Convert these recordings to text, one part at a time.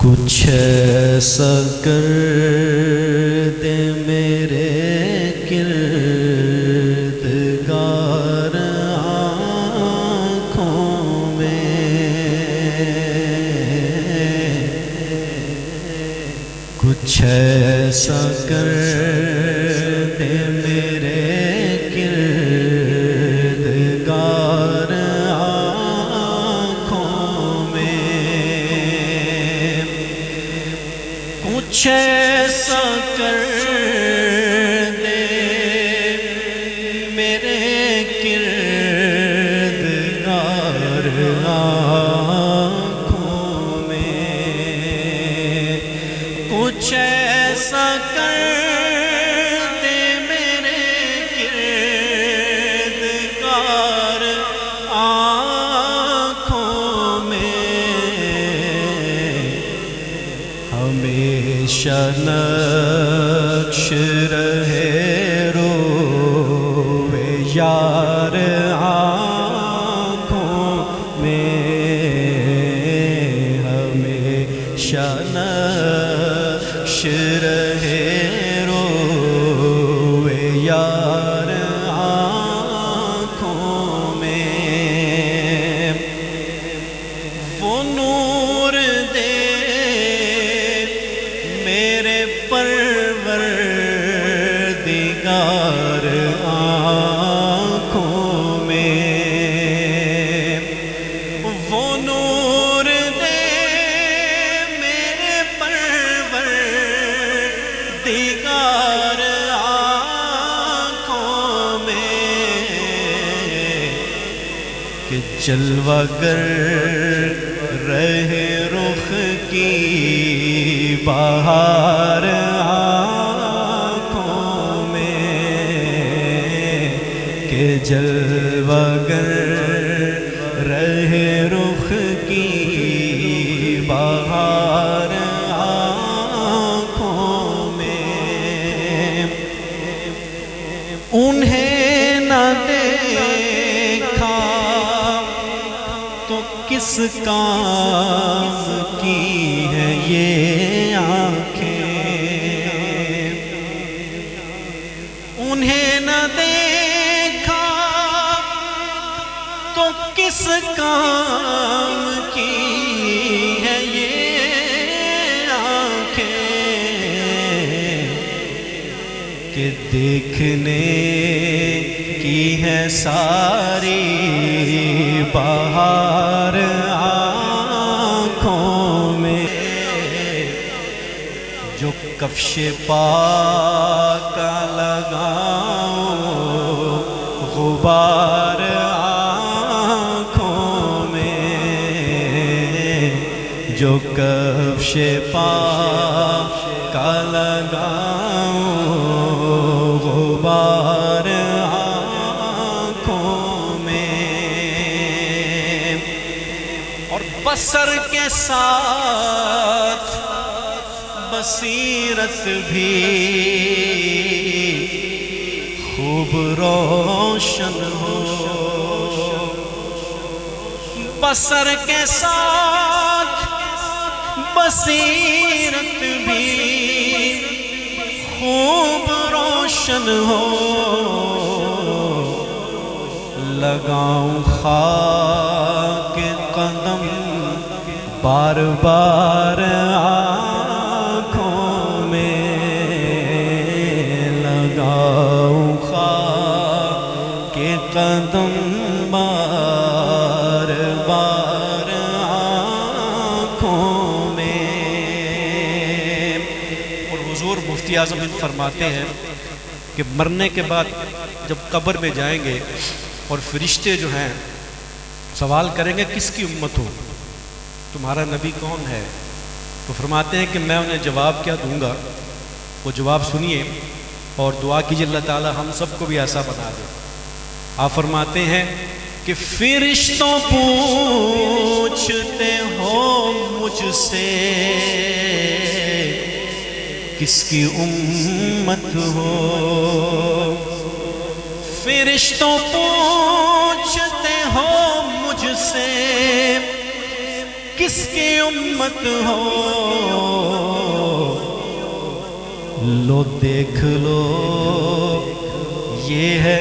کچھ ایسا کر دے میرے کردگار آنکھوں میں، کچھ ایسا کر دے میرے کردگار آنکھوں میں، کچھ ایسا کر دے میرے کردگار آنکھوں میں، کچھ ایسا کر دے میرے کردگار آنکھوں میں، ہمیشہ نقش رہے روے یار آنکھوں میں، ہمیشہ نقش رہے روے یار آنکھوں میں، وہ نور دے میرے پروردگار آنکھوں میں، وہ نور دے میرے پروردگار آنکھوں میں، کہ جلوہ گر رہے رخ کی بہار آنکھوں میں، کہ جلوہ گر رہے رخ کی بہار آنکھوں میں، انہیں نہ دیکھا تو کس کام کی ہے یہ آنکھیں، انہیں نہ دیکھا تو کس کام کی ہے یہ آنکھیں، کہ دیکھنے کی ہے ساری بہار آنکھوں میں، جو کفش پا کا لگاؤں غبار آنکھوں میں، جو کفش پا کا لگاؤں غبار آنکھوں میں، اور بصر کے ساتھ بصیرت بھی خوب روشن ہو، بصر کے ساتھ بصیرت بھی خوب روشن ہو، لگاؤں خاک قدم بار بار آنکھوں میں، لگاؤں خاک قدم بار بار آنکھوں میں، اور حضور مفتی اعظم فرماتے ہیں کہ مرنے کے بعد جب قبر میں جائیں گے اور فرشتے جو ہیں سوال کریں گے کس کی امت ہو، تمہارا نبی کون ہے، تو فرماتے ہیں کہ میں انہیں جواب کیا دوں گا، وہ جواب سنیے اور دعا کیجیے اللہ تعالی ہم سب کو بھی ایسا بنا دے۔ آپ فرماتے ہیں کہ فرشتوں پوچھتے ہو مجھ سے کس کی امت ہو، فرشتوں پوچھتے ہو مجھ سے کس کی امت ہو، لو دیکھ لو یہ ہے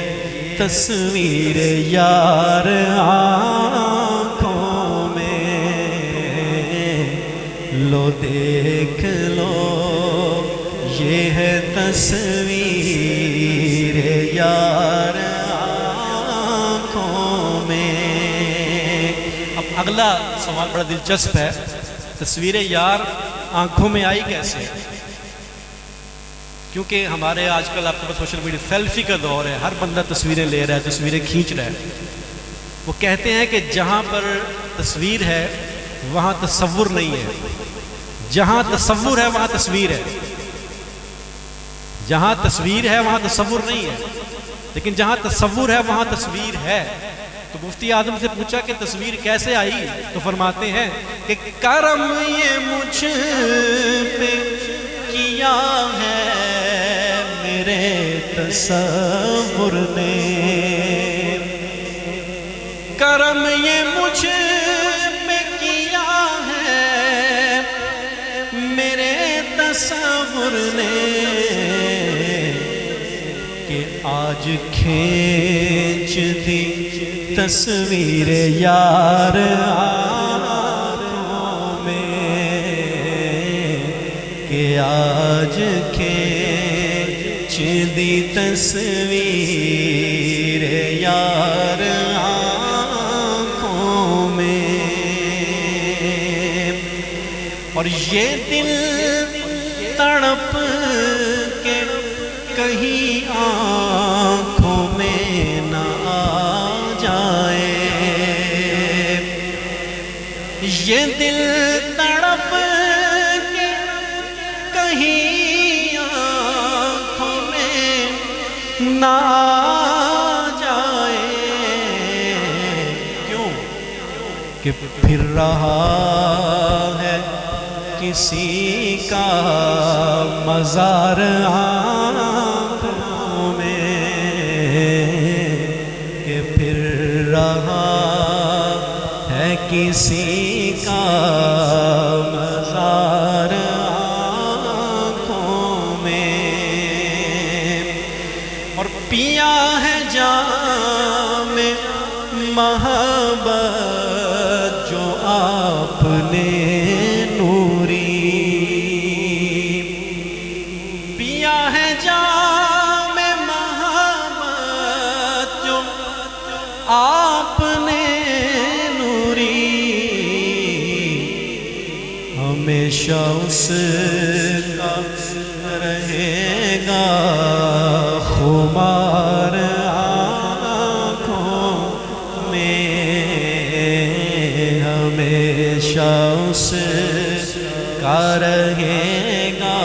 تصویر یار آنکھوں میں، لو دیکھ لو یہ ہے تصویر یار آنکھوں میں۔ اب اگلا سوال بڑا دلچسپ ہے، تصویر یار آنکھوں میں آئی کیسے؟ کیونکہ ہمارے آج کل آپ کے پاس سوشل میڈیا سیلفی کا دور ہے، ہر بندہ تصویریں لے رہا ہے، تصویریں کھینچ رہا ہے۔ وہ کہتے ہیں کہ جہاں پر تصویر ہے وہاں تصور نہیں ہے، جہاں تصور ہے وہاں تصویر ہے، جہاں تصویر ہے وہاں تصور نہیں ہے، لیکن جہاں تصور ہے وہاں تصویر ہے۔ تو مفتی اعظم سے پوچھا کہ تصویر کیسے آئی، تو فرماتے ہیں کہ کرم یہ مجھ پہ کیا ہے میرے تصور نے، کرم یہ مجھ پہ کیا ہے میرے تصور نے، کہ آج کھینچ دی تصویر یار آنکھوں میں، کہ آج کھینچ دی تصویر یار آنکھوں میں۔ اور یہ دل تڑپ کے کہیں آنکھوں میں نہ آ جائے، یہ دل تڑپ کے کہیں آنکھوں میں نہ آ جائے، کیوں کہ پھر رہا ہے کسی کا مزار آنکھوں میں، کہ پھر رہا ہے کسی کا مزار آنکھوں میں، اور پیا ہے جام محبت جو آپ نے نوری، پیا ہے جام محبت جو آپ نے نوری، ہمیشہ اس کا رہے گا خمار آنکھوں میں، ہمیشہ اس کا رہے گا